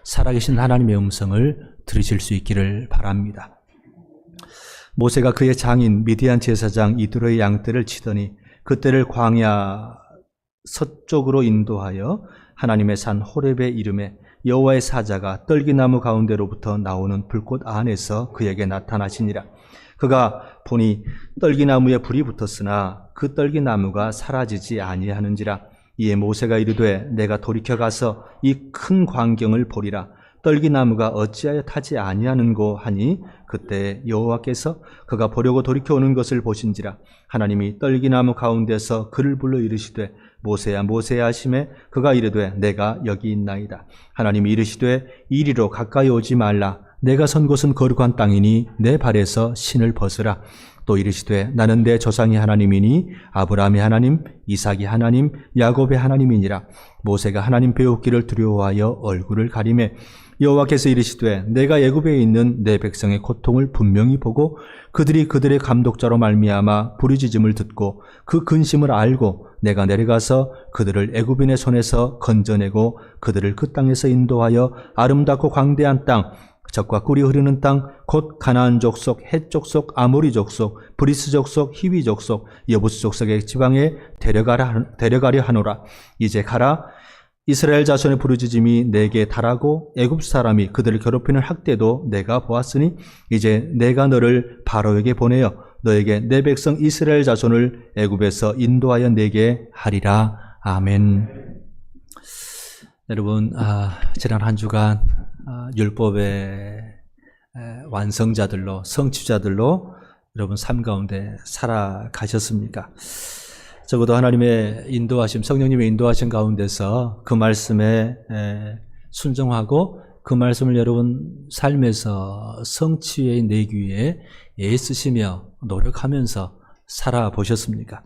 살아계신 하나님의 음성을 들으실 수 있기를 바랍니다. 모세가 그의 장인 미디안 제사장 이드로의 양떼를 치더니 그떼를 광야 서쪽으로 인도하여 하나님의 산 호렙에 이르매 여호와의 사자가 떨기나무 가운데로부터 나오는 불꽃 안에서 그에게 나타나시니라. 그가 보니 떨기나무에 불이 붙었으나 그 떨기나무가 사라지지 아니하는지라. 이에 모세가 이르되 내가 돌이켜 가서 이 큰 광경을 보리라. 떨기나무가 어찌하여 타지 아니하는고 하니 그때 여호와께서 그가 보려고 돌이켜 오는 것을 보신지라. 하나님이 떨기나무 가운데서 그를 불러 이르시되 모세야 모세야 하시매 그가 이르되 내가 여기 있나이다. 하나님이 이르시되 이리로 가까이 오지 말라. 내가 선 곳은 거룩한 땅이니 내 발에서 신을 벗으라. 또 이르시되 나는 내 조상의 하나님이니 아브라함의 하나님, 이삭의 하나님, 야곱의 하나님이니라. 모세가 하나님 배우기를 두려워하여 얼굴을 가리매 여호와께서 이르시되 내가 애굽에 있는 내 백성의 고통을 분명히 보고 그들이 그들의 감독자로 말미암아 부르짖음을 듣고 그 근심을 알고 내가 내려가서 그들을 애굽인의 손에서 건져내고 그들을 그 땅에서 인도하여 아름답고 광대한 땅 젖과 꿀이 흐르는 땅 곧 가나안 족속, 헷 족속, 아모리 족속, 브리스 족속, 히위 족속, 여부스 족속의 지방에 데려가려 하노라. 이제 가라. 이스라엘 자손의 부르짖음이 내게 달하고 애굽 사람이 그들을 괴롭히는 학대도 내가 보았으니 이제 내가 너를 바로에게 보내어 너에게 내 백성 이스라엘 자손을 애굽에서 인도하여 내게 하리라. 아멘. 여러분, 지난 한 주간 율법의 완성자들로, 성취자들로 여러분 삶 가운데 살아가셨습니까? 적어도 하나님의 인도하심, 성령님의 인도하심 가운데서 그 말씀에 순종하고 그 말씀을 여러분 삶에서 성취해 내기 위해 애쓰시며 노력하면서 살아보셨습니까?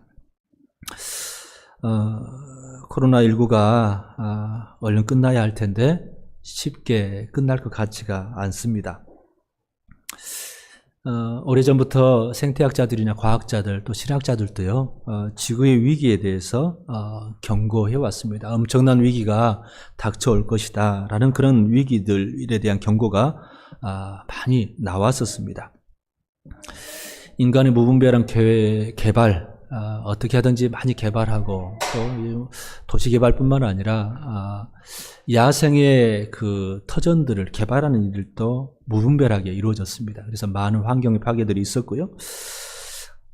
코로나19가 얼른 끝나야 할 텐데 쉽게 끝날 것 같지가 않습니다. 오래전부터 생태학자들이나 과학자들 또 신학자들도요, 지구의 위기에 대해서 경고해 왔습니다. 엄청난 위기가 닥쳐올 것이다 라는 그런 위기들에 대한 경고가 많이 나왔었습니다. 인간의 무분별한 개발, 어떻게 하든지 많이 개발하고 또 도시개발뿐만 아니라 야생의 그 터전들을 개발하는 일들도 무분별하게 이루어졌습니다. 그래서 많은 환경의 파괴들이 있었고요.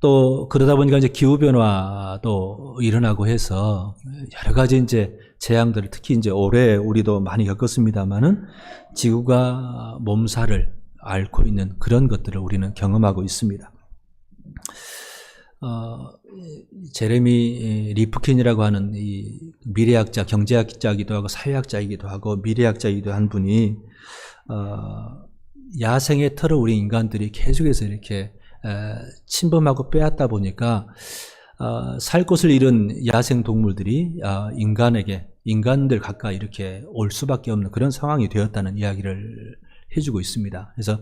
또 그러다 보니까 이제 기후변화도 일어나고 해서 여러 가지 이제 재앙들을 특히 이제 올해 우리도 많이 겪었습니다만은 지구가 몸살을 앓고 있는 그런 것들을 우리는 경험하고 있습니다. 제레미 리프킨이라고 하는 이 미래학자, 경제학자이기도 하고 사회학자이기도 하고 미래학자이기도 한 분이 야생의 털을 우리 인간들이 계속해서 이렇게 침범하고 빼앗다 보니까 살 곳을 잃은 야생 동물들이 인간들 가까이 이렇게 올 수밖에 없는 그런 상황이 되었다는 이야기를 해주고 있습니다. 그래서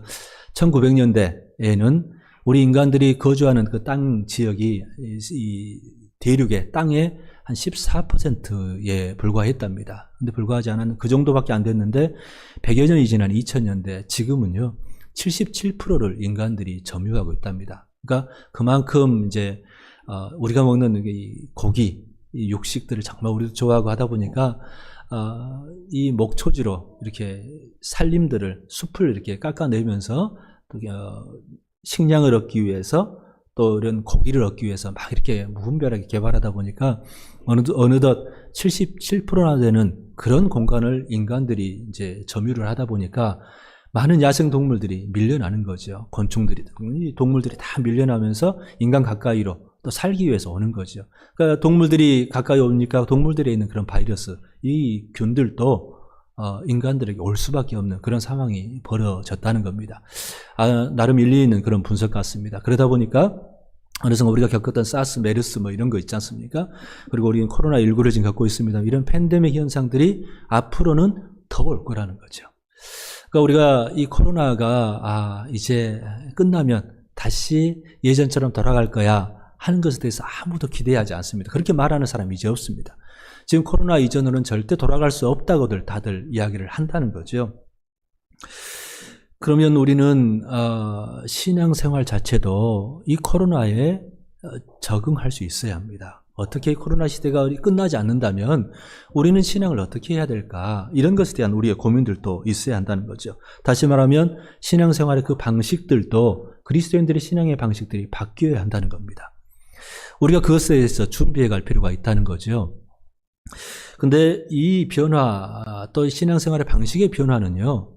1900년대에는 우리 인간들이 거주하는 그 땅 지역이 이 대륙의 땅의 한 14%에 불과했답니다. 근데 불과하지 않은 그 정도밖에 안 됐는데 100여 년이 지난 2000년대 지금은요 77%를 인간들이 점유하고 있답니다. 그러니까 그만큼 이제 우리가 먹는 이 고기, 이 육식들을 정말 우리도 좋아하고 하다 보니까 이 목초지로 이렇게 살림들을 숲을 이렇게 깎아내면서 또 식량을 얻기 위해서 또 이런 고기를 얻기 위해서 막 이렇게 무분별하게 개발하다 보니까 어느덧 77%나 되는 그런 공간을 인간들이 이제 점유를 하다 보니까 많은 야생 동물들이 밀려나는 거죠. 곤충들이, 이 동물들이 다 밀려나면서 인간 가까이로 또 살기 위해서 오는 거죠. 그러니까 동물들이 가까이 오니까 동물들에 있는 그런 바이러스, 이 균들도 인간들에게 올 수밖에 없는 그런 상황이 벌어졌다는 겁니다. 나름 일리 있는 그런 분석 같습니다. 그러다 보니까 어느 순간 우리가 겪었던 사스, 메르스 뭐 이런 거 있지 않습니까? 그리고 우리는 코로나19를 지금 겪고 있습니다. 이런 팬데믹 현상들이 앞으로는 더 올 거라는 거죠. 그러니까 우리가 이 코로나가 이제 끝나면 다시 예전처럼 돌아갈 거야 하는 것에 대해서 아무도 기대하지 않습니다. 그렇게 말하는 사람이 이제 없습니다. 지금 코로나 이전으로는 절대 돌아갈 수 없다고들 다들 이야기를 한다는 거죠. 그러면 우리는 신앙생활 자체도 이 코로나에 적응할 수 있어야 합니다. 어떻게 코로나 시대가 끝나지 않는다면 우리는 신앙을 어떻게 해야 될까? 이런 것에 대한 우리의 고민들도 있어야 한다는 거죠. 다시 말하면 신앙생활의 그 방식들도 그리스도인들의 신앙의 방식들이 바뀌어야 한다는 겁니다. 우리가 그것에 대해서 준비해 갈 필요가 있다는 거죠. 근데 이 변화, 또 신앙생활의 방식의 변화는요,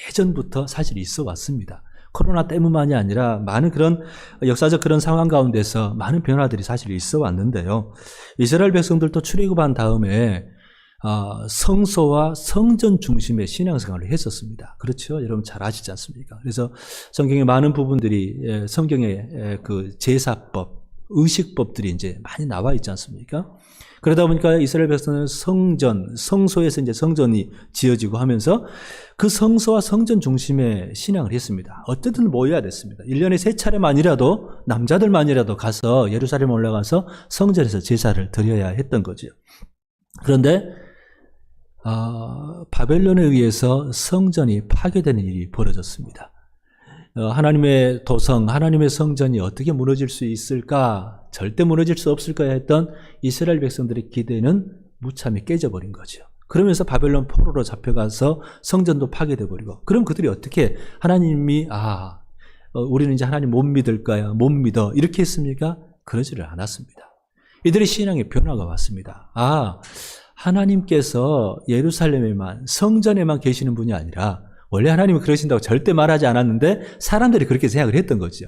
예전부터 사실 있어 왔습니다. 코로나 때문만이 아니라 많은 그런 역사적 그런 상황 가운데서 많은 변화들이 사실 있어 왔는데요. 이스라엘 백성들도 출애굽한 다음에 성소와 성전 중심의 신앙생활을 했었습니다. 그렇죠? 여러분 잘 아시지 않습니까? 그래서 성경의 많은 부분들이 성경의 그 제사법, 의식법들이 이제 많이 나와 있지 않습니까? 그러다 보니까 이스라엘 백성은 성소에서 이제 성전이 지어지고 하면서 그 성소와 성전 중심의 신앙을 했습니다. 어쨌든 모여야 됐습니다. 1년에 3차례만이라도, 남자들만이라도 가서 예루살렘 올라가서 성전에서 제사를 드려야 했던 거죠. 그런데, 바벨론에 의해서 성전이 파괴되는 일이 벌어졌습니다. 하나님의 도성, 하나님의 성전이 어떻게 무너질 수 있을까? 절대 무너질 수 없을까 했던 이스라엘 백성들의 기대는 무참히 깨져버린 거죠. 그러면서 바벨론 포로로 잡혀가서 성전도 파괴돼 버리고, 그럼 그들이 어떻게 하나님이 우리는 이제 하나님 못 믿을까요? 못 믿어 이렇게 했습니까? 그러지를 않았습니다. 이들의 신앙의 변화가 왔습니다. 하나님께서 예루살렘에만, 성전에만 계시는 분이 아니라 원래 하나님은 그러신다고 절대 말하지 않았는데 사람들이 그렇게 생각을 했던 거죠.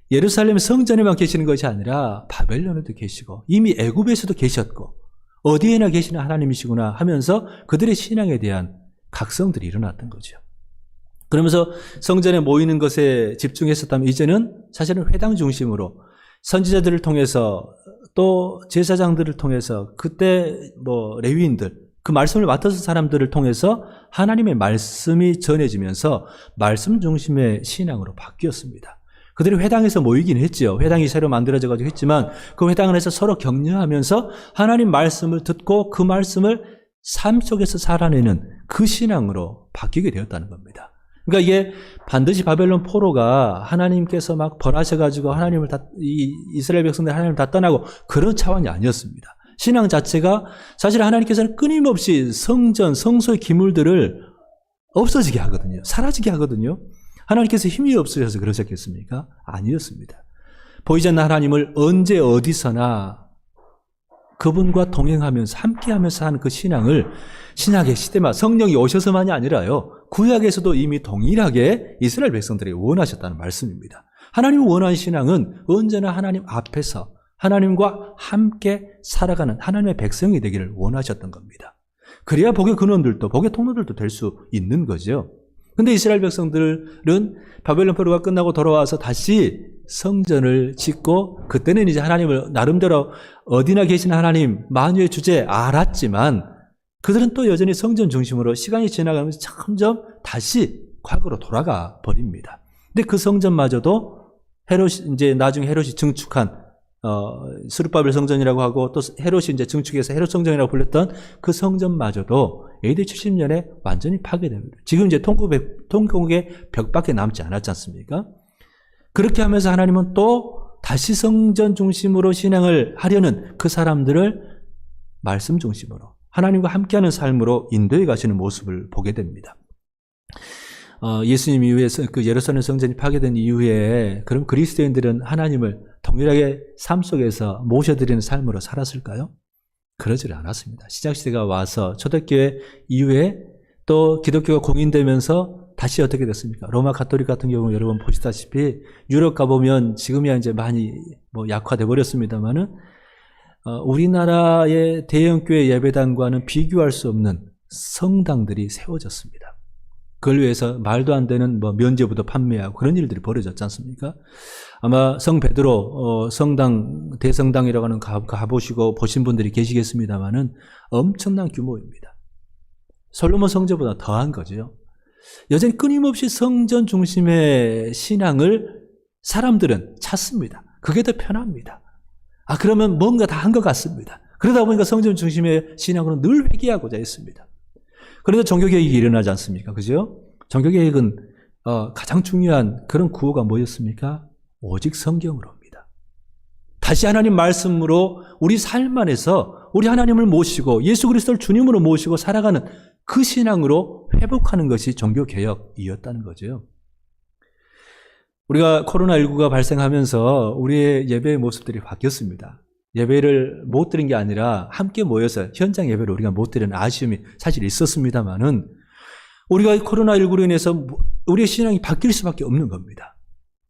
예루살렘 성전에만 계시는 것이 아니라 바벨론에도 계시고 이미 애굽에서도 계셨고 어디에나 계시는 하나님이시구나 하면서 그들의 신앙에 대한 각성들이 일어났던 거죠. 그러면서 성전에 모이는 것에 집중했었다면 이제는 사실은 회당 중심으로 선지자들을 통해서 또 제사장들을 통해서 그때 레위인들 그 말씀을 맡아서 사람들을 통해서 하나님의 말씀이 전해지면서 말씀 중심의 신앙으로 바뀌었습니다. 그들이 회당에서 모이긴 했죠. 회당이 새로 만들어져가지고 했지만 그 회당 안에서 서로 격려하면서 하나님 말씀을 듣고 그 말씀을 삶 속에서 살아내는 그 신앙으로 바뀌게 되었다는 겁니다. 그러니까 이게 반드시 바벨론 포로가 하나님께서 막 벌하셔가지고 이스라엘 백성들 하나님을 다 떠나고 그런 차원이 아니었습니다. 신앙 자체가 사실 하나님께서는 끊임없이 성전, 성소의 기물들을 없어지게 하거든요. 사라지게 하거든요. 하나님께서 힘이 없으셔서 그러셨겠습니까? 아니었습니다. 보이지 않는 하나님을 언제 어디서나 그분과 동행하면서 함께하면서 하는 그 신앙을 신약의 시대만 성령이 오셔서만이 아니라요. 구약에서도 이미 동일하게 이스라엘 백성들이 원하셨다는 말씀입니다. 하나님이 원하는 신앙은 언제나 하나님 앞에서 하나님과 함께 살아가는 하나님의 백성이 되기를 원하셨던 겁니다. 그래야 복의 근원들도 복의 통로들도 될 수 있는 거죠. 근데 이스라엘 백성들은 바벨론 포로가 끝나고 돌아와서 다시 성전을 짓고 그때는 이제 하나님을 나름대로 어디나 계신 하나님 만유의 주제 알았지만 그들은 또 여전히 성전 중심으로 시간이 지나가면서 점점 다시 과거로 돌아가 버립니다. 근데 그 성전마저도 이제 나중에 헤롯이 증축한 스룹바벨 성전이라고 하고 또 헤롯이 이제 증축해서 헤롯 성전이라고 불렸던 그 성전마저도 AD 70년에 완전히 파괴됩니다. 지금 이제 통곡의 벽밖에 남지 않았지 않습니까? 그렇게 하면서 하나님은 또 다시 성전 중심으로 신앙을 하려는 그 사람들을 말씀 중심으로 하나님과 함께하는 삶으로 인도해 가시는 모습을 보게 됩니다. 예수님 이후에 그 예루살렘 성전이 파괴된 이후에 그럼 그리스도인들은 하나님을 동일하게 삶 속에서 모셔드리는 삶으로 살았을까요? 그러질 않았습니다. 시작시대가 와서 초대교회 이후에 또 기독교가 공인되면서 다시 어떻게 됐습니까? 로마 가톨릭 같은 경우 여러분 보시다시피 유럽 가보면 지금이야 이제 많이 약화돼 버렸습니다만은 우리나라의 대형교회 예배당과는 비교할 수 없는 성당들이 세워졌습니다. 그걸 위해서 말도 안 되는 면제부도 판매하고 그런 일들이 벌어졌지 않습니까? 아마 성 베드로 성당 대성당이라고 하는 가보시고 보신 분들이 계시겠습니다만은 엄청난 규모입니다. 솔로몬 성전보다 더한 거죠. 여전히 끊임없이 성전 중심의 신앙을 사람들은 찾습니다. 그게 더 편합니다. 그러면 뭔가 다 한 것 같습니다. 그러다 보니까 성전 중심의 신앙으로 늘 회개하고자 했습니다. 그래서 종교개혁이 일어나지 않습니까? 그죠? 종교개혁은 가장 중요한 그런 구호가 뭐였습니까? 오직 성경으로입니다. 다시 하나님 말씀으로 우리 삶 안에서 우리 하나님을 모시고 예수 그리스도를 주님으로 모시고 살아가는 그 신앙으로 회복하는 것이 종교개혁이었다는 거죠. 우리가 코로나19가 발생하면서 우리의 예배의 모습들이 바뀌었습니다. 예배를 못 드린 게 아니라 함께 모여서 현장 예배를 우리가 못 드리는 아쉬움이 사실 있었습니다만은 우리가 코로나19로 인해서 우리의 신앙이 바뀔 수밖에 없는 겁니다.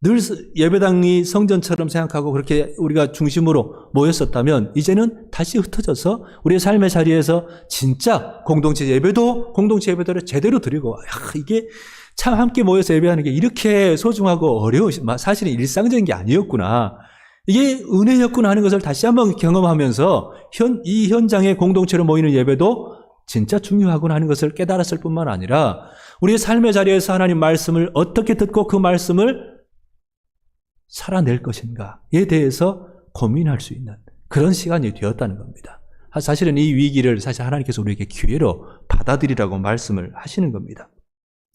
늘 예배당이 성전처럼 생각하고 그렇게 우리가 중심으로 모였었다면 이제는 다시 흩어져서 우리의 삶의 자리에서 진짜 공동체 예배도를 제대로 드리고 이게 참 함께 모여서 예배하는 게 이렇게 소중하고 사실은 일상적인 게 아니었구나. 이게 은혜였구나 하는 것을 다시 한번 경험하면서 이 현장에 공동체로 모이는 예배도 진짜 중요하구나 하는 것을 깨달았을 뿐만 아니라 우리의 삶의 자리에서 하나님 말씀을 어떻게 듣고 그 말씀을 살아낼 것인가에 대해서 고민할 수 있는 그런 시간이 되었다는 겁니다. 사실은 이 위기를 사실 하나님께서 우리에게 기회로 받아들이라고 말씀을 하시는 겁니다.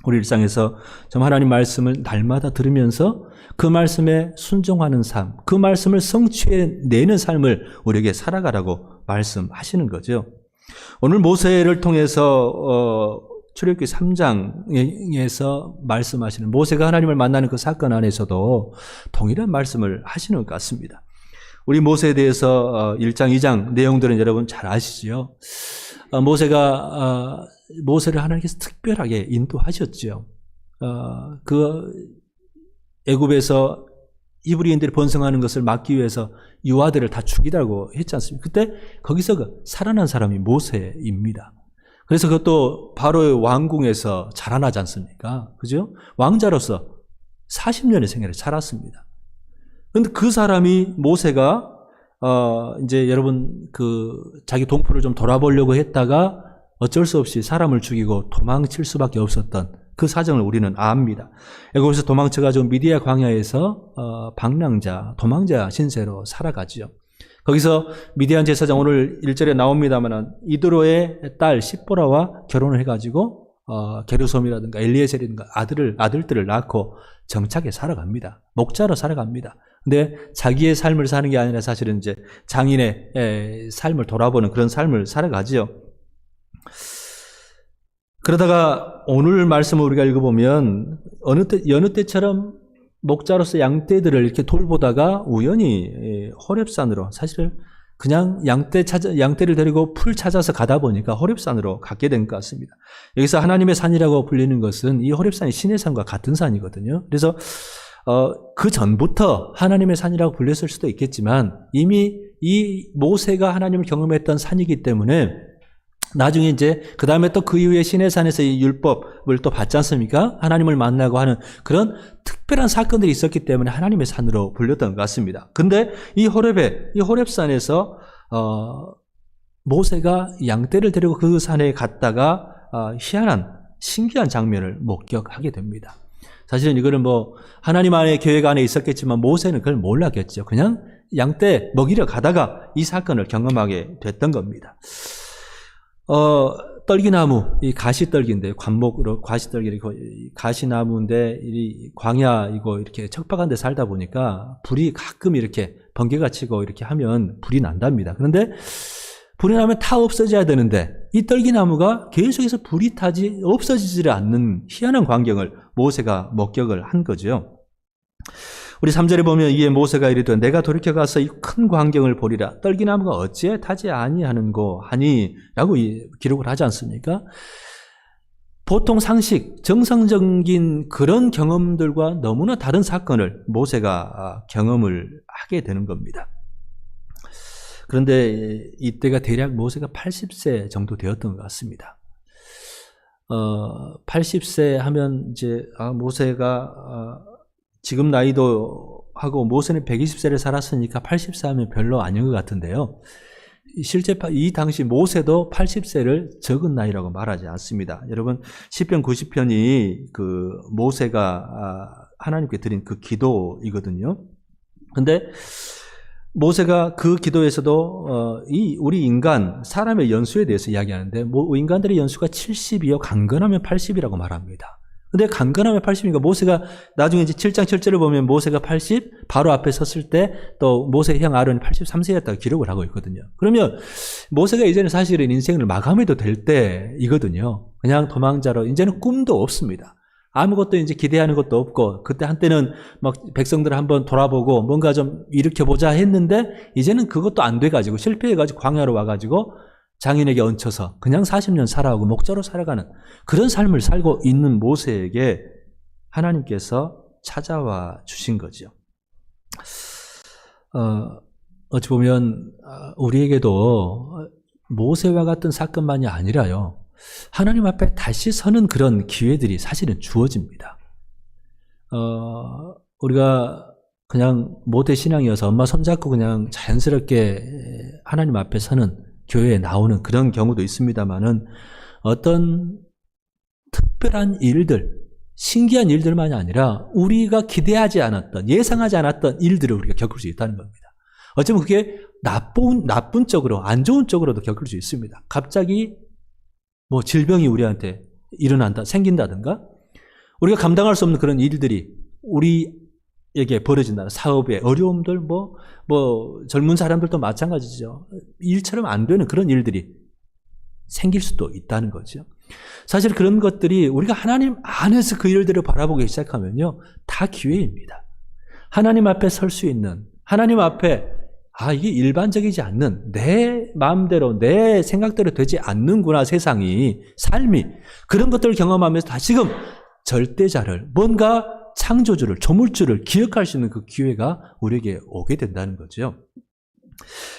우리 일상에서 좀 하나님 말씀을 날마다 들으면서 그 말씀에 순종하는 삶, 그 말씀을 성취해내는 삶을 우리에게 살아가라고 말씀하시는 거죠. 오늘 모세를 통해서 출애굽기 3장에서 말씀하시는 모세가 하나님을 만나는 그 사건 안에서도 동일한 말씀을 하시는 것 같습니다. 우리 모세에 대해서 1장, 2장 내용들은 여러분 잘 아시죠? 모세를 하나님께서 특별하게 인도하셨죠. 그 애굽에서 히브리인들이 번성하는 것을 막기 위해서 유아들을 다 죽이라고 했지 않습니까? 그때 거기서 살아난 사람이 모세입니다. 그래서 그것도 바로의 왕궁에서 자라나지 않습니까? 그죠? 왕자로서 40년의 생애를 살았습니다. 그런데 그 사람이 모세가 이제 여러분 자기 동포를 좀 돌아보려고 했다가 어쩔 수 없이 사람을 죽이고 도망칠 수밖에 없었던 그 사정을 우리는 압니다. 거기서 도망쳐가지고 미디아 광야에서 도망자 신세로 살아가지요. 거기서 미디안 제사장 오늘 1절에 나옵니다만 이드로의 딸 십보라와 결혼을 해가지고 게르솜이라든가 엘리에셀이라든가 아들들을 낳고 정착에 살아갑니다. 목자로 살아갑니다. 근데 자기의 삶을 사는 게 아니라 사실은 이제 장인의 삶을 돌아보는 그런 삶을 살아가지요. 그러다가 오늘 말씀을 우리가 읽어보면 여느 때처럼 목자로서 양떼들을 이렇게 돌보다가 우연히 호렙산으로 사실 그냥 양떼를 데리고 풀 찾아서 가다 보니까 호렙산으로 가게 된 것 같습니다. 여기서 하나님의 산이라고 불리는 것은 이 호렙산이 신의 산과 같은 산이거든요. 그래서 그 전부터 하나님의 산이라고 불렸을 수도 있겠지만 이미 이 모세가 하나님을 경험했던 산이기 때문에 나중에 이제 그 다음에 또 그 이후에 시내산에서 이 율법을 또 받지 않습니까? 하나님을 만나고 하는 그런 특별한 사건들이 있었기 때문에 하나님의 산으로 불렸던 것 같습니다. 근데 이 호렙산에서 모세가 양떼를 데리고 그 산에 갔다가 희한한 신기한 장면을 목격하게 됩니다. 사실은 이거는 하나님 안의 계획 안에 있었겠지만 모세는 그걸 몰랐겠죠. 그냥 양떼 먹이러 가다가 이 사건을 경험하게 됐던 겁니다. 떨기나무, 이 가시떨기인데, 관목으로 가시떨기, 가시나무인데, 이 광야, 이렇게 척박한 데 살다 보니까 불이 가끔 이렇게 번개가 치고 이렇게 하면 불이 난답니다. 그런데 불이 나면 다 없어져야 되는데, 이 떨기나무가 계속해서 불이 타지, 없어지지 않는 희한한 광경을 모세가 목격을 한 거죠. 우리 3절에 보면 이에 모세가 이르되 내가 돌이켜가서 이 큰 광경을 보리라. 떨기나무가 어찌에 타지 아니하는고 하니 라고 기록을 하지 않습니까? 보통 상식, 정상적인 그런 경험들과 너무나 다른 사건을 모세가 경험을 하게 되는 겁니다. 그런데 이때가 대략 모세가 80세 정도 되었던 것 같습니다. 80세 하면 이제 모세가 지금 나이도 하고 모세는 120세를 살았으니까 80세 하면 별로 아닌 것 같은데요. 실제 이 당시 모세도 80세를 적은 나이라고 말하지 않습니다. 여러분 시편 90편이 그 모세가 하나님께 드린 그 기도이거든요. 근데 모세가 그 기도에서도 우리 인간, 사람의 연수에 대해서 이야기하는데 인간들의 연수가 70이요. 강건하면 80이라고 말합니다. 근데 강건하면 80이니까 모세가 나중에 이제 7장 7절을 보면 모세가 80, 바로 앞에 섰을 때 또 모세의 형 아론이 83세였다고 기록을 하고 있거든요. 그러면 모세가 이제는 사실은 인생을 마감해도 될 때이거든요. 그냥 도망자로 이제는 꿈도 없습니다. 아무것도 이제 기대하는 것도 없고, 그때 한때는 막 백성들을 한번 돌아보고 뭔가 좀 일으켜보자 했는데, 이제는 그것도 안 돼가지고, 실패해가지고 광야로 와가지고, 장인에게 얹혀서 그냥 40년 살아오고 목자로 살아가는 그런 삶을 살고 있는 모세에게 하나님께서 찾아와 주신 거죠. 어찌 보면 우리에게도 모세와 같은 사건만이 아니라요, 하나님 앞에 다시 서는 그런 기회들이 사실은 주어집니다. 우리가 그냥 모태신앙이어서 엄마 손잡고 그냥 자연스럽게 하나님 앞에 서는, 교회에 나오는 그런 경우도 있습니다만은, 어떤 특별한 일들, 신기한 일들만이 아니라 우리가 기대하지 않았던, 예상하지 않았던 일들을 우리가 겪을 수 있다는 겁니다. 어쩌면 그게 나쁜 쪽으로, 안 좋은 쪽으로도 겪을 수 있습니다. 갑자기 뭐 질병이 우리한테 생긴다든가, 우리가 감당할 수 없는 그런 일들이 우리에게 벌어진다는, 사업의 어려움들, 젊은 사람들도 마찬가지죠. 일처럼 안 되는 그런 일들이 생길 수도 있다는 거죠. 사실 그런 것들이 우리가 하나님 안에서 그 일들을 바라보기 시작하면요, 다 기회입니다. 하나님 앞에 설 수 있는, 하나님 앞에 이게 일반적이지 않는, 내 마음대로 내 생각대로 되지 않는구나, 세상이, 삶이. 그런 것들을 경험하면서 다시금 절대자를, 뭔가 창조주를, 조물주를 기억할 수 있는 그 기회가 우리에게 오게 된다는 거죠.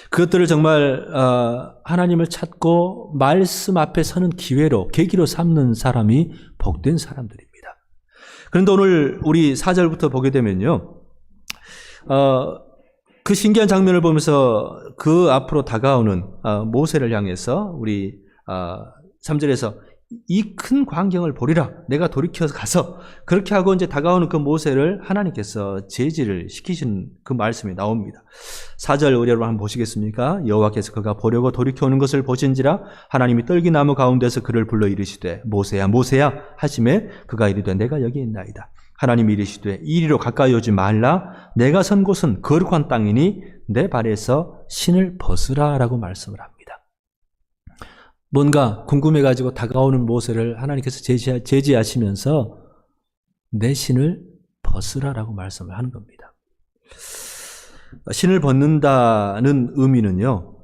그것들을 정말 하나님을 찾고 말씀 앞에 서는 기회로, 계기로 삼는 사람이 복된 사람들입니다. 그런데 오늘 우리 4절부터 보게 되면요, 그 신기한 장면을 보면서 그 앞으로 다가오는 모세를 향해서 우리 3절에서 이 큰 광경을 보리라, 내가 돌이켜서 가서, 그렇게 하고 이제 다가오는 그 모세를 하나님께서 제지를 시키신 그 말씀이 나옵니다. 4절 우리 여러분 한번 보시겠습니까? 여호와께서 그가 보려고 돌이켜오는 것을 보신지라 하나님이 떨기나무 가운데서 그를 불러 이르시되 모세야 모세야 하시매 그가 이르되 내가 여기 있나이다. 하나님이 이르시되 이리로 가까이 오지 말라, 내가 선 곳은 거룩한 땅이니 내 발에서 신을 벗으라 라고 말씀을 합니다. 뭔가 궁금해가지고 다가오는 모세를 하나님께서 제지하시면서 내 신을 벗으라라고 말씀을 하는 겁니다. 신을 벗는다는 의미는요,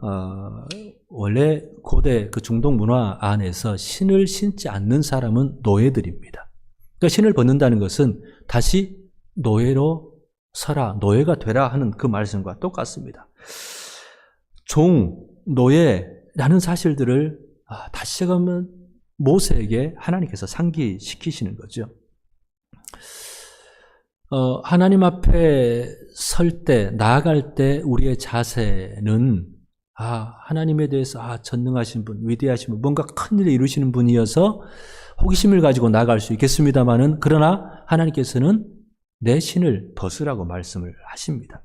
원래 고대 그 중동 문화 안에서 신을 신지 않는 사람은 노예들입니다. 그러니까 신을 벗는다는 것은 다시 노예로 서라, 노예가 되라 하는 그 말씀과 똑같습니다. 노예라는 사실들을 다시 한번 모세에게 하나님께서 상기시키시는 거죠. 하나님 앞에 설 때, 나아갈 때 우리의 자세는 하나님에 대해서 전능하신 분, 위대하신 분, 뭔가 큰 일을 이루시는 분이어서 호기심을 가지고 나아갈 수 있겠습니다만은, 그러나 하나님께서는 내 신을 벗으라고 말씀을 하십니다.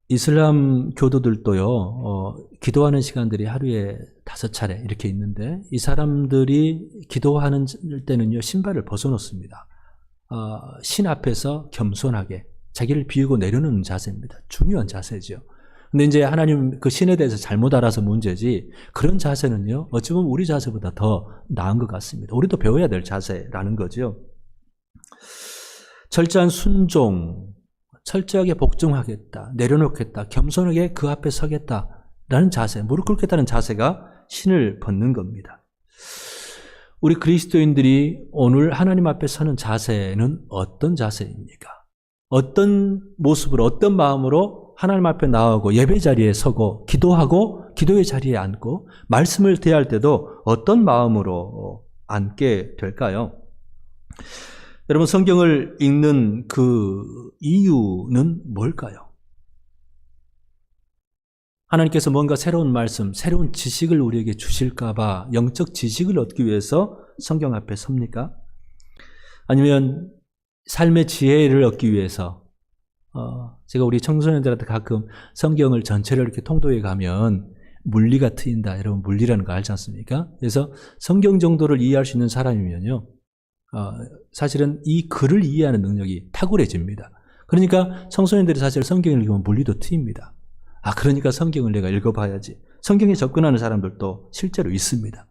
이슬람 교도들도요, 기도하는 시간들이 하루에 5차례 이렇게 있는데, 이 사람들이 기도하는 때는요, 신발을 벗어놓습니다. 신 앞에서 겸손하게 자기를 비우고 내려놓는 자세입니다. 중요한 자세죠. 근데 이제 하나님 그 신에 대해서 잘못 알아서 문제지, 그런 자세는요, 어찌 보면 우리 자세보다 더 나은 것 같습니다. 우리도 배워야 될 자세라는 거죠. 철저한 순종, 철저하게 복종하겠다, 내려놓겠다, 겸손하게 그 앞에 서겠다라는 자세, 무릎 꿇겠다는 자세가 신을 벗는 겁니다. 우리 그리스도인들이 오늘 하나님 앞에 서는 자세는 어떤 자세입니까? 어떤 모습으로, 어떤 마음으로 하나님 앞에 나오고 예배 자리에 서고 기도하고 기도의 자리에 앉고 말씀을 대할 때도 어떤 마음으로 앉게 될까요? 여러분, 성경을 읽는 그 이유는 뭘까요? 하나님께서 뭔가 새로운 말씀, 새로운 지식을 우리에게 주실까봐 영적 지식을 얻기 위해서 성경 앞에 섭니까? 아니면 삶의 지혜를 얻기 위해서, 제가 우리 청소년들한테 가끔 성경을 전체를 이렇게 통독해 가면 물리가 트인다. 여러분 물리라는 거 알지 않습니까? 그래서 성경 정도를 이해할 수 있는 사람이면요. 사실은 이 글을 이해하는 능력이 탁월해집니다. 그러니까 청소년들이 사실 성경을 읽으면 물리도 트입니다. 그러니까 성경을 내가 읽어봐야지. 성경에 접근하는 사람들도 실제로 있습니다.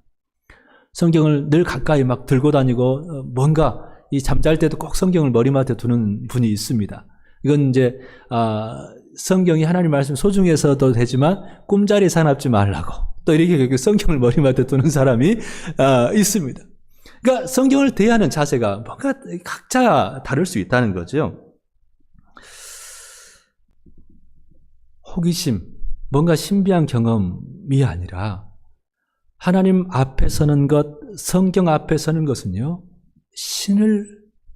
성경을 늘 가까이 막 들고 다니고 뭔가 이 잠잘 때도 꼭 성경을 머리맡에 두는 분이 있습니다. 이건 이제 성경이 하나님 말씀 소중해서도 되지만 꿈자리에 사납지 말라고 또 이렇게 성경을 머리맡에 두는 사람이 있습니다. 그러니까 성경을 대하는 자세가 뭔가 각자 다를 수 있다는 거죠. 호기심, 뭔가 신비한 경험이 아니라 하나님 앞에 서는 것, 성경 앞에 서는 것은요, 신을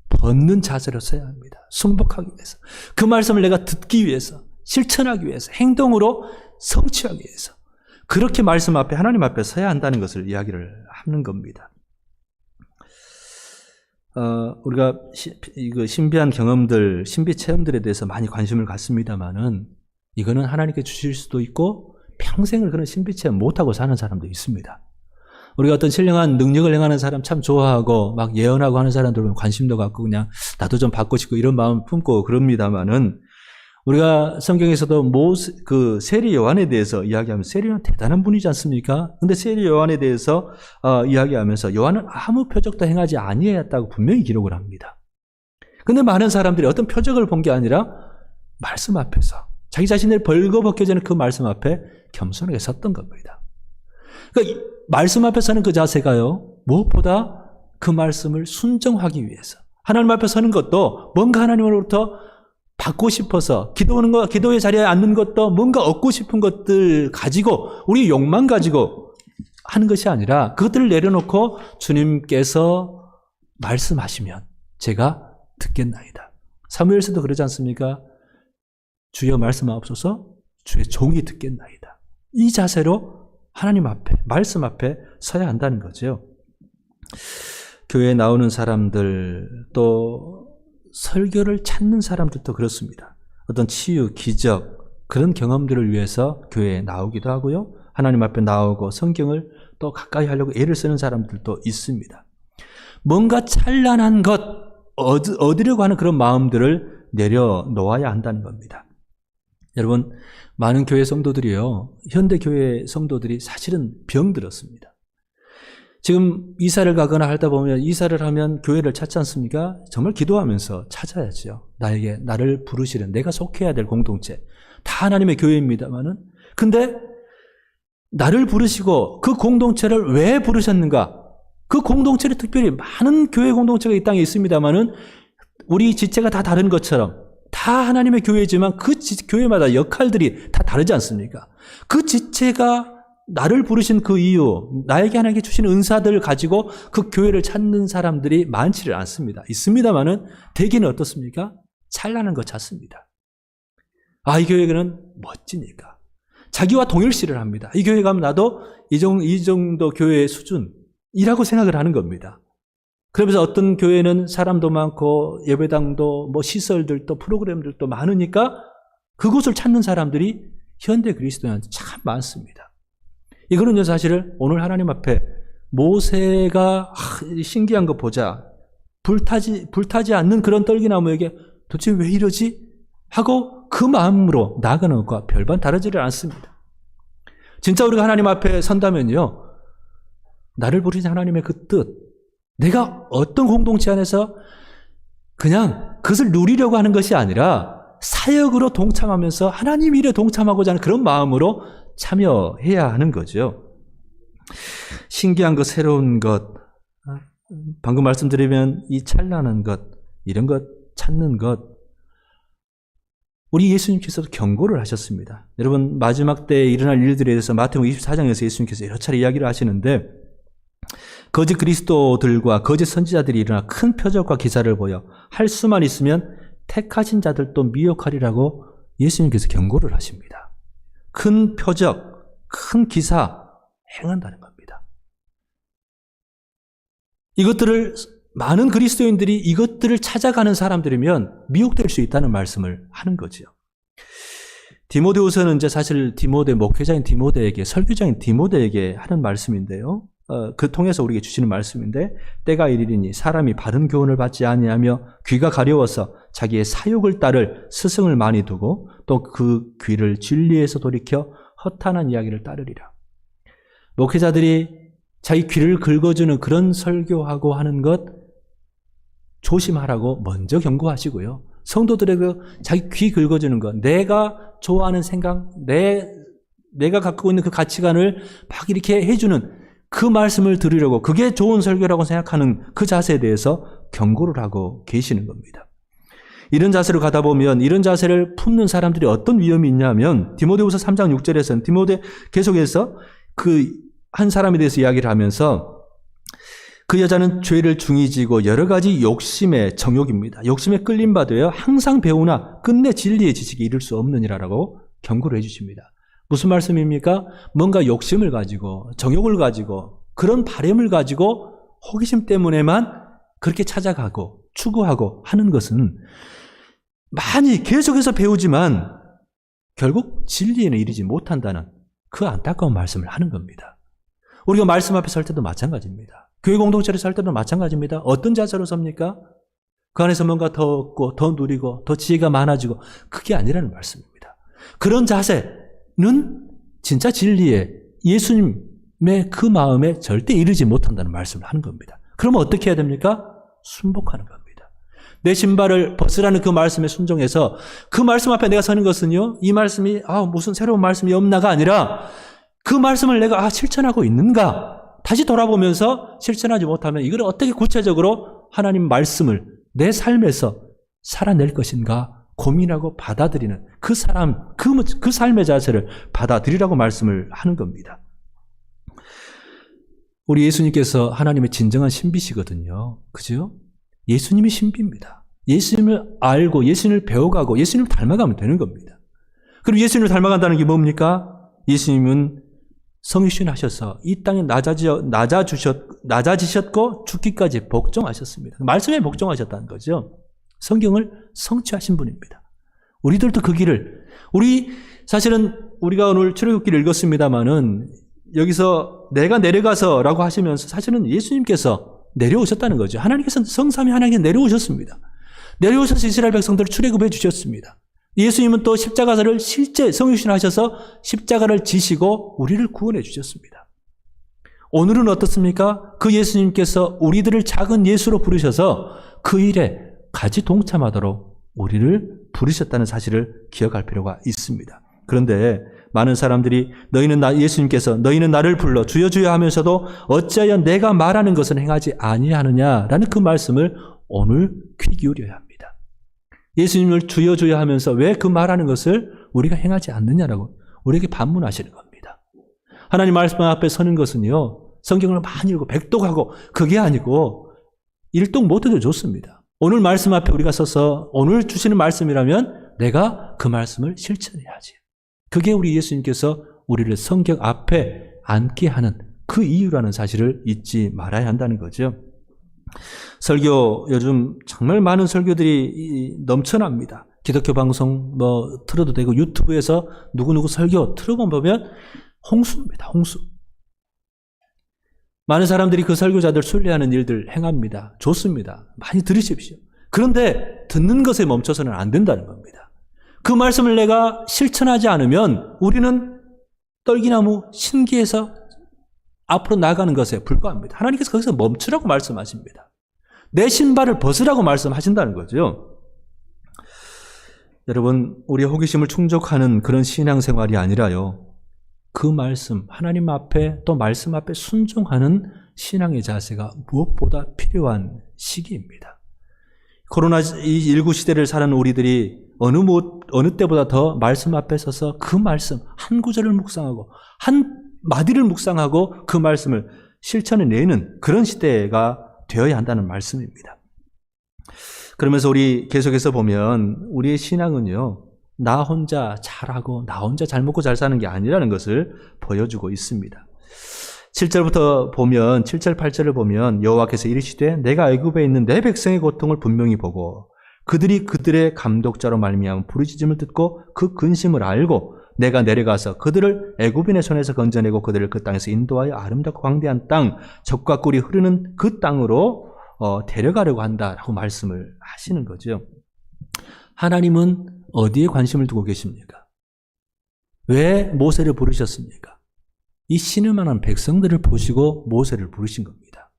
벗는 자세로 서야 합니다. 순복하기 위해서. 그 말씀을 내가 듣기 위해서, 실천하기 위해서, 행동으로 성취하기 위해서. 그렇게 말씀 앞에, 하나님 앞에 서야 한다는 것을 이야기를 하는 겁니다. 우리가 이거 신비한 경험들, 신비 체험들에 대해서 많이 관심을 갖습니다만은 이거는 하나님께 주실 수도 있고 평생을 그런 신비 체험 못하고 사는 사람도 있습니다. 우리가 어떤 신령한 능력을 행하는 사람 참 좋아하고 막 예언하고 하는 사람들 보면 관심도 갖고 그냥 나도 좀 받고 싶고 이런 마음 품고 그럽니다만은 우리가 성경에서도 세리 요한에 대해서 이야기하면 세리 요한 대단한 분이지 않습니까? 근데 세리 요한에 대해서 이야기하면서 요한은 아무 표적도 행하지 아니하였다고 분명히 기록을 합니다. 근데 많은 사람들이 어떤 표적을 본 게 아니라 말씀 앞에서 자기 자신을 벌거벗겨지는 그 말씀 앞에 겸손하게 섰던 겁니다. 그러니까 말씀 앞에 서는 그 자세가요, 무엇보다 그 말씀을 순종하기 위해서 하나님 앞에 서는 것도 뭔가 하나님으로부터 받고 싶어서 기도의 자리에 앉는 것도 뭔가 얻고 싶은 것들 가지고 우리 욕망 가지고 하는 것이 아니라 그것들을 내려놓고 주님께서 말씀하시면 제가 듣겠나이다. 사무엘서도 그러지 않습니까? 주여 말씀하옵소서 주의 종이 듣겠나이다. 이 자세로 하나님 앞에 말씀 앞에 서야 한다는 거죠. 교회에 나오는 사람들 또 설교를 찾는 사람들도 그렇습니다. 어떤 치유, 기적 그런 경험들을 위해서 교회에 나오기도 하고요. 하나님 앞에 나오고 성경을 또 가까이 하려고 애를 쓰는 사람들도 있습니다. 뭔가 찬란한 것 얻으려고 하는 그런 마음들을 내려놓아야 한다는 겁니다. 여러분, 많은 교회 성도들이요, 현대 교회 성도들이 사실은 병들었습니다. 지금 이사를 가거나 하다 보면 이사를 하면 교회를 찾지 않습니까? 정말 기도하면서 찾아야죠. 나를 부르시는 내가 속해야 될 공동체. 다 하나님의 교회입니다만은. 근데 나를 부르시고 그 공동체를 왜 부르셨는가? 그 공동체를 특별히 많은 교회 공동체가 이 땅에 있습니다만은 우리 지체가 다 다른 것처럼 다 하나님의 교회지만 그 교회마다 역할들이 다 다르지 않습니까? 그 지체가 나를 부르신 그 이유, 나에게 하나님께 주신 은사들을 가지고 그 교회를 찾는 사람들이 많지를 않습니다. 있습니다만은 대개는 어떻습니까? 찬란한 거 찾습니다. 이 교회는 멋지니까. 자기와 동일시를 합니다. 이 교회 가면 나도 이 정도 교회의 수준이라고 생각을 하는 겁니다. 그러면서 어떤 교회는 사람도 많고 예배당도 시설들도 프로그램들도 많으니까 그곳을 찾는 사람들이 현대 그리스도인한테 참 많습니다. 이거는요 사실은 오늘 하나님 앞에 모세가 신기한 거 보자 불타지 않는 그런 떨기나무에게 도대체 왜 이러지? 하고 그 마음으로 나아가는 것과 별반 다르지를 않습니다. 진짜 우리가 하나님 앞에 선다면요 나를 부르신 하나님의 그 뜻, 내가 어떤 공동체 안에서 그냥 그것을 누리려고 하는 것이 아니라 사역으로 동참하면서 하나님 일에 동참하고자 하는 그런 마음으로 참여해야 하는 거죠. 신기한 것, 새로운 것, 방금 말씀드리면 이 찬란한 것, 이런 것 찾는 것, 우리 예수님께서도 경고를 하셨습니다. 여러분 마지막 때에 일어날 일들에 대해서 마태복음 24장에서 예수님께서 여러 차례 이야기를 하시는데 거짓 그리스도들과 거짓 선지자들이 일어나 큰 표적과 기사를 보여 할 수만 있으면 택하신 자들도 미혹하리라고 예수님께서 경고를 하십니다. 큰 표적, 큰 기사 행한다는 겁니다. 이것들을 많은 그리스도인들이 이것들을 찾아가는 사람들이면 미혹될 수 있다는 말씀을 하는 거죠. 디모데후서는 이제 사실 목회자인 디모데에게, 설교자인 디모데에게 하는 말씀인데요. 그 통해서 우리에게 주시는 말씀인데, 때가 이르리니 사람이 바른 교훈을 받지 아니하며 귀가 가려워서 자기의 사욕을 따를 스승을 많이 두고 또 그 귀를 진리에서 돌이켜 허탄한 이야기를 따르리라. 목회자들이 자기 귀를 긁어주는 그런 설교하고 하는 것 조심하라고 먼저 경고하시고요. 성도들에게 자기 귀 긁어주는 것, 내가 좋아하는 생각, 내가 갖고 있는 그 가치관을 막 이렇게 해주는 그 말씀을 들으려고, 그게 좋은 설교라고 생각하는 그 자세에 대해서 경고를 하고 계시는 겁니다. 이런 자세로 가다 보면, 이런 자세를 품는 사람들이 어떤 위험이 있냐면, 디모데후서 3장 6절에서는 디모데 계속해서 그 한 사람에 대해서 이야기를 하면서, 그 여자는 죄를 중히 지고 여러 가지 욕심의 정욕입니다. 욕심에 끌림 받아요. 항상 배우나 끝내 진리의 지식에 이를 수 없느니라라고 경고를 해주십니다. 무슨 말씀입니까? 뭔가 욕심을 가지고, 정욕을 가지고, 그런 바램을 가지고 호기심 때문에만 그렇게 찾아가고 추구하고 하는 것은 많이 계속해서 배우지만 결국 진리에는 이르지 못한다는 그 안타까운 말씀을 하는 겁니다. 우리가 말씀 앞에 설 때도 마찬가지입니다. 교회 공동체를 설 때도 마찬가지입니다. 어떤 자세로 섭니까? 그 안에서 뭔가 더 얻고 더 누리고 더 지혜가 많아지고, 그게 아니라는 말씀입니다. 그런 자세는 진짜 진리에, 예수님의 그 마음에 절대 이르지 못한다는 말씀을 하는 겁니다. 그러면 어떻게 해야 됩니까? 순복하는 겁니다. 내 신발을 벗으라는 그 말씀에 순종해서, 그 말씀 앞에 내가 서는 것은요, 이 말씀이 무슨 새로운 말씀이 없나가 아니라 그 말씀을 내가 실천하고 있는가, 다시 돌아보면서 실천하지 못하면 이걸 어떻게 구체적으로 하나님 말씀을 내 삶에서 살아낼 것인가 고민하고 받아들이는 그 삶의 자세를 받아들이라고 말씀을 하는 겁니다. 우리 예수님께서 하나님의 진정한 신비시거든요. 그죠? 예수님이 신비입니다. 예수님을 알고 예수님을 배워가고 예수님을 닮아가면 되는 겁니다. 그럼 예수님을 닮아간다는 게 뭡니까? 예수님은 성육신하셔서 이 땅에 낮아지셨고 죽기까지 복종하셨습니다. 말씀에 복종하셨다는 거죠. 성경을 성취하신 분입니다. 우리들도 그 길을, 사실은 우리가 오늘 출애굽기를 읽었습니다마는 여기서 내가 내려가서라고 하시면서 사실은 예수님께서 내려오셨다는 거죠. 하나님께서 성삼위 하나님께서 내려오셨습니다. 내려오셔서 이스라엘 백성들을 출애굽해 주셨습니다. 예수님은 또 십자가를 실제 성육신하셔서 십자가를 지시고 우리를 구원해 주셨습니다. 오늘은 어떻습니까? 그 예수님께서 우리들을 작은 예수로 부르셔서 그 일에 같이 동참하도록 우리를 부르셨다는 사실을 기억할 필요가 있습니다. 그런데 많은 사람들이 예수님께서 너희는 나를 불러 주여 주여 하면서도 어찌하여 내가 말하는 것은 행하지 아니하느냐라는 그 말씀을 오늘 귀 기울여야 합니다. 예수님을 주여 주여 하면서 왜 그 말하는 것을 우리가 행하지 않느냐라고 우리에게 반문하시는 겁니다. 하나님 말씀 앞에 서는 것은요, 성경을 많이 읽고 백독하고 그게 아니고 일독 못해도 좋습니다. 오늘 말씀 앞에 우리가 서서 오늘 주시는 말씀이라면 내가 그 말씀을 실천해야지. 그게 우리 예수님께서 우리를 성경 앞에 앉게 하는 그 이유라는 사실을 잊지 말아야 한다는 거죠. 설교, 요즘 정말 많은 설교들이 넘쳐납니다. 기독교 방송 틀어도 되고 유튜브에서 누구누구 설교 틀어보면 홍수입니다. 홍수. 많은 사람들이 그 설교자들 순례하는 일들 행합니다. 좋습니다. 많이 들으십시오. 그런데 듣는 것에 멈춰서는 안 된다는 겁니다. 그 말씀을 내가 실천하지 않으면 우리는 떨기나무 신기해서 앞으로 나가는 것에 불과합니다. 하나님께서 거기서 멈추라고 말씀하십니다. 내 신발을 벗으라고 말씀하신다는 거죠. 여러분, 우리의 호기심을 충족하는 그런 신앙생활이 아니라요, 그 말씀, 하나님 앞에 또 말씀 앞에 순종하는 신앙의 자세가 무엇보다 필요한 시기입니다. 코로나19 시대를 사는 우리들이 어느 때보다 더 말씀 앞에 서서 그 말씀 한 구절을 묵상하고 한 마디를 묵상하고 그 말씀을 실천해내는 그런 시대가 되어야 한다는 말씀입니다. 그러면서 우리 계속해서 보면 우리의 신앙은요, 나 혼자 잘하고 나 혼자 잘 먹고 잘 사는 게 아니라는 것을 보여주고 있습니다. 7절부터 보면 7절 8절을 보면 여호와께서 이르시되 내가 애굽에 있는 내 백성의 고통을 분명히 보고 그들이 그들의 감독자로 말미암아 부르짖음을 듣고 그 근심을 알고 내가 내려가서 그들을 애굽인의 손에서 건져내고 그들을 그 땅에서 인도하여 아름답고 광대한 땅 젖과 꿀이 흐르는 그 땅으로 데려가려고 한다라고 말씀을 하시는 거죠. 하나님은 어디에 관심을 두고 계십니까? 왜 모세를 부르셨습니까? 이 신음하는 백성들을 보시고 모세를 부르신 겁니다.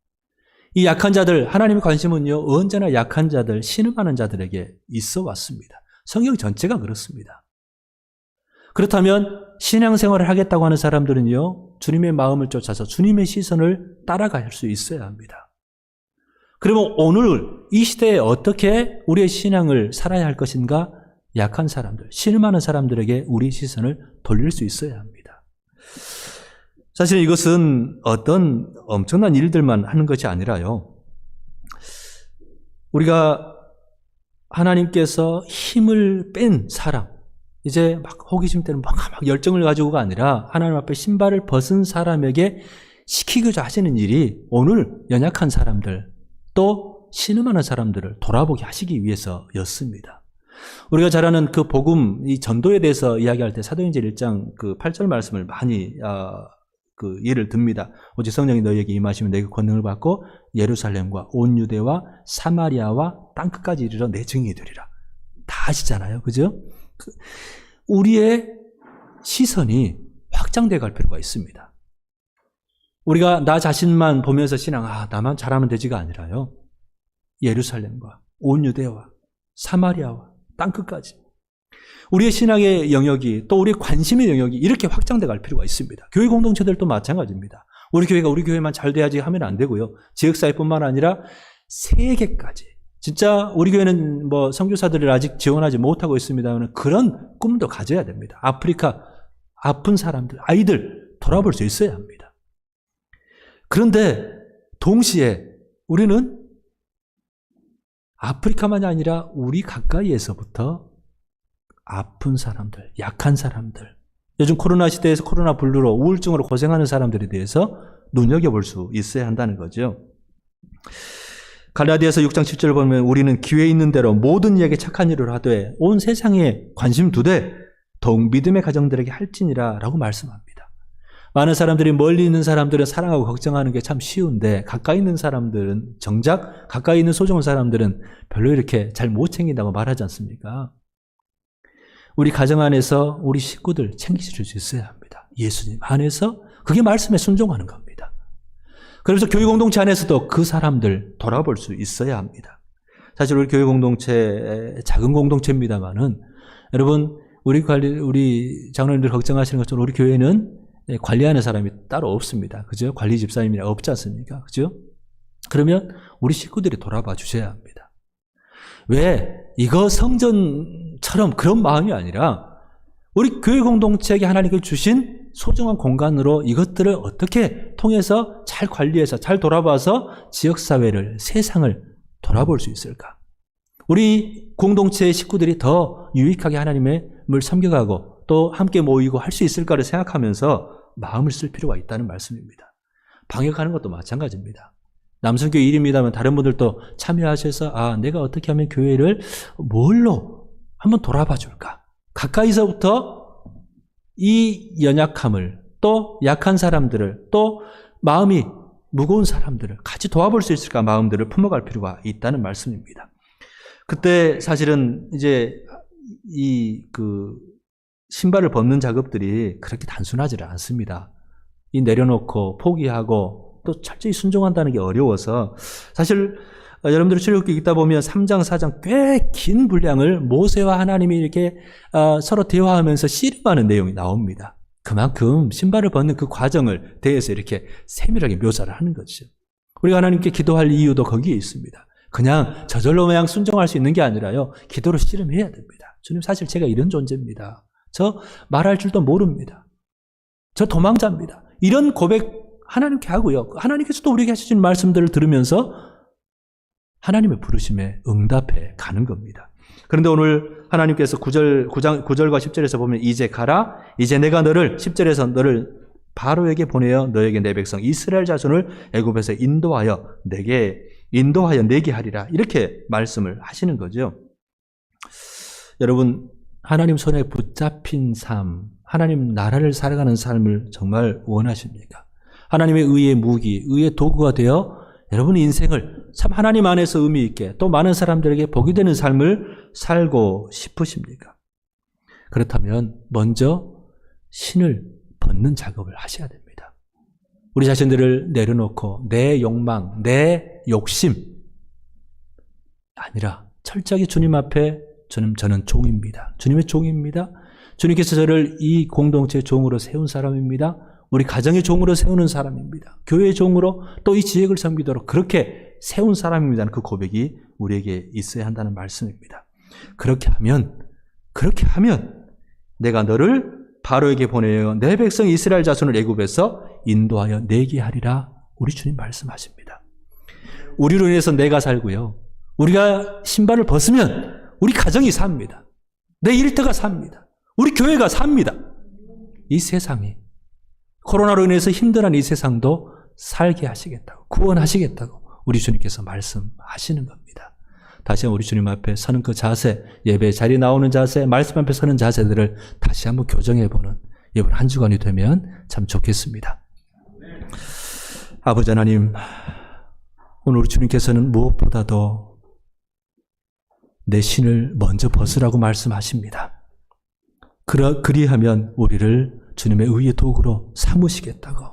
이 약한 자들, 하나님의 관심은요, 언제나 약한 자들, 신음하는 자들에게 있어 왔습니다. 성경 전체가 그렇습니다. 그렇다면 신앙생활을 하겠다고 하는 사람들은요, 주님의 마음을 쫓아서 주님의 시선을 따라갈 수 있어야 합니다. 그러면 오늘 이 시대에 어떻게 우리의 신앙을 살아야 할 것인가? 약한 사람들, 신음하는 사람들에게 우리 시선을 돌릴 수 있어야 합니다. 사실 이것은 어떤 엄청난 일들만 하는 것이 아니라요. 우리가 하나님께서 힘을 뺀 사람, 이제 막 호기심 때문에 막 열정을 가지고가 아니라 하나님 앞에 신발을 벗은 사람에게 시키고자 하시는 일이 오늘 연약한 사람들, 또 신음하는 사람들을 돌아보게 하시기 위해서였습니다. 우리가 잘 아는 그 복음, 이 전도에 대해서 이야기할 때 사도행전 1장 그 8절 말씀을 많이 그 예를 듭니다. 오직 성령이 너희에게 임하시면 너희가 권능을 받고 예루살렘과 온 유대와 사마리아와 땅끝까지 이르러 내 증인이 되리라. 다 아시잖아요. 그죠? 우리의 시선이 확장되어 갈 필요가 있습니다. 우리가 나 자신만 보면서 신앙, 나만 잘하면 되지가 아니라요. 예루살렘과 온 유대와 사마리아와 땅끝까지. 우리의 신앙의 영역이 또 우리의 관심의 영역이 이렇게 확장돼 갈 필요가 있습니다. 교회 공동체들도 마찬가지입니다. 우리 교회가 우리 교회만 잘 돼야지 하면 안 되고요. 지역사회뿐만 아니라 세계까지. 진짜 우리 교회는 뭐 선교사들을 아직 지원하지 못하고 있습니다만 그런 꿈도 가져야 됩니다. 아프리카 아픈 사람들, 아이들 돌아볼 수 있어야 합니다. 그런데 동시에 우리는 아프리카만이 아니라 우리 가까이에서부터 아픈 사람들, 약한 사람들, 요즘 코로나 시대에서 코로나 블루로 우울증으로 고생하는 사람들에 대해서 눈여겨볼 수 있어야 한다는 거죠. 갈라디아서 6장 7절을 보면 우리는 기회 있는 대로 모든 이에게 착한 일을 하되 온 세상에 관심 두되 더욱 믿음의 가정들에게 할지니라 라고 말씀합니다. 많은 사람들이 멀리 있는 사람들은 사랑하고 걱정하는 게 참 쉬운데 가까이 있는 사람들은 정작 가까이 있는 소중한 사람들은 별로 이렇게 잘 못 챙긴다고 말하지 않습니까? 우리 가정 안에서 우리 식구들 챙기실 수 있어야 합니다. 예수님 안에서 그게 말씀에 순종하는 겁니다. 그래서 교회 공동체 안에서도 그 사람들 돌아볼 수 있어야 합니다. 사실 우리 교회 공동체 작은 공동체입니다만은 여러분 우리 장로님들 걱정하시는 것처럼 우리 교회는 관리하는 사람이 따로 없습니다. 그죠? 관리 집사님이 없지 않습니까? 그죠? 그러면 우리 식구들이 돌아봐 주셔야 합니다. 왜? 이거 성전처럼 그런 마음이 아니라 우리 교회 공동체에게 하나님께 주신 소중한 공간으로 이것들을 어떻게 통해서 잘 관리해서 잘 돌아봐서 지역사회를, 세상을 돌아볼 수 있을까? 우리 공동체의 식구들이 더 유익하게 하나님을 섬겨가고 또 함께 모이고 할 수 있을까를 생각하면서 마음을 쓸 필요가 있다는 말씀입니다. 방역하는 것도 마찬가지입니다. 남성교회 일입니다만 다른 분들도 참여하셔서 내가 어떻게 하면 교회를 뭘로 한번 돌아봐 줄까? 가까이서부터 이 연약함을 또 약한 사람들을 또 마음이 무거운 사람들을 같이 도와볼 수 있을까 마음들을 품어갈 필요가 있다는 말씀입니다. 그때 사실은 이제 신발을 벗는 작업들이 그렇게 단순하지 않습니다. 이 내려놓고 포기하고 또 철저히 순종한다는 게 어려워서 사실 여러분들이 출애굽기 읽다 보면 3장, 4장 꽤 긴 분량을 모세와 하나님이 이렇게 서로 대화하면서 씨름하는 내용이 나옵니다. 그만큼 신발을 벗는 그 과정을 대해서 이렇게 세밀하게 묘사를 하는 거죠. 우리가 하나님께 기도할 이유도 거기에 있습니다. 그냥 저절로 그냥 순종할 수 있는 게 아니라요. 기도로 씨름해야 됩니다. 주님 사실 제가 이런 존재입니다. 저 말할 줄도 모릅니다. 저 도망자입니다. 이런 고백 하나님께 하고요. 하나님께서도 우리에게 하시는 말씀들을 들으면서 하나님의 부르심에 응답해 가는 겁니다. 그런데 오늘 하나님께서 9절과 10절에서 보면 이제 가라. 이제 내가 너를 10절에서 너를 바로에게 보내어 너에게 내 백성 이스라엘 자손을 애굽에서 인도하여 내게 하리라. 이렇게 말씀을 하시는 거죠. 여러분, 하나님 손에 붙잡힌 삶, 하나님 나라를 살아가는 삶을 정말 원하십니까? 하나님의 의의 무기, 의의 도구가 되어 여러분의 인생을 참 하나님 안에서 의미 있게 또 많은 사람들에게 복이 되는 삶을 살고 싶으십니까? 그렇다면 먼저 신을 벗는 작업을 하셔야 됩니다. 우리 자신들을 내려놓고 내 욕망, 내 욕심 아니라 철저하게 주님 앞에 저는 종입니다. 주님의 종입니다. 주님께서 저를 이 공동체의 종으로 세운 사람입니다. 우리 가정의 종으로 세우는 사람입니다. 교회의 종으로 또 이 지역을 섬기도록 그렇게 세운 사람입니다는 그 고백이 우리에게 있어야 한다는 말씀입니다. 그렇게 하면 내가 너를 바로에게 보내어 내 백성 이스라엘 자손을 애굽에서 인도하여 내게 하리라. 우리 주님 말씀하십니다. 우리로 인해서 내가 살고요. 우리가 신발을 벗으면 우리 가정이 삽니다. 내 일터가 삽니다. 우리 교회가 삽니다. 이 세상이 코로나로 인해서 힘들어하는 이 세상도 살게 하시겠다고, 구원하시겠다고 우리 주님께서 말씀하시는 겁니다. 다시 한번 우리 주님 앞에 서는 그 자세, 예배 자리에 나오는 자세, 말씀 앞에 서는 자세들을 다시 한번 교정해보는 이번 한 주간이 되면 참 좋겠습니다. 아버지 하나님, 오늘 우리 주님께서는 무엇보다도 내 신을 먼저 벗으라고 말씀하십니다. 그리하면 우리를 주님의 의의 도구로 삼으시겠다고,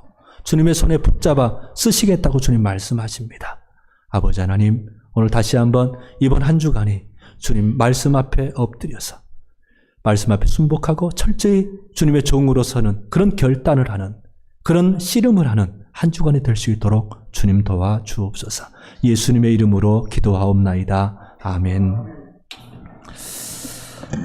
주님의 손에 붙잡아 쓰시겠다고 주님 말씀하십니다. 아버지 하나님, 오늘 다시 한번 이번 한 주간이 주님 말씀 앞에 엎드려서 말씀 앞에 순복하고 철저히 주님의 종으로 서는 그런 결단을 하는, 그런 씨름을 하는 한 주간이 될 수 있도록 주님 도와 주옵소서. 예수님의 이름으로 기도하옵나이다. 아멘.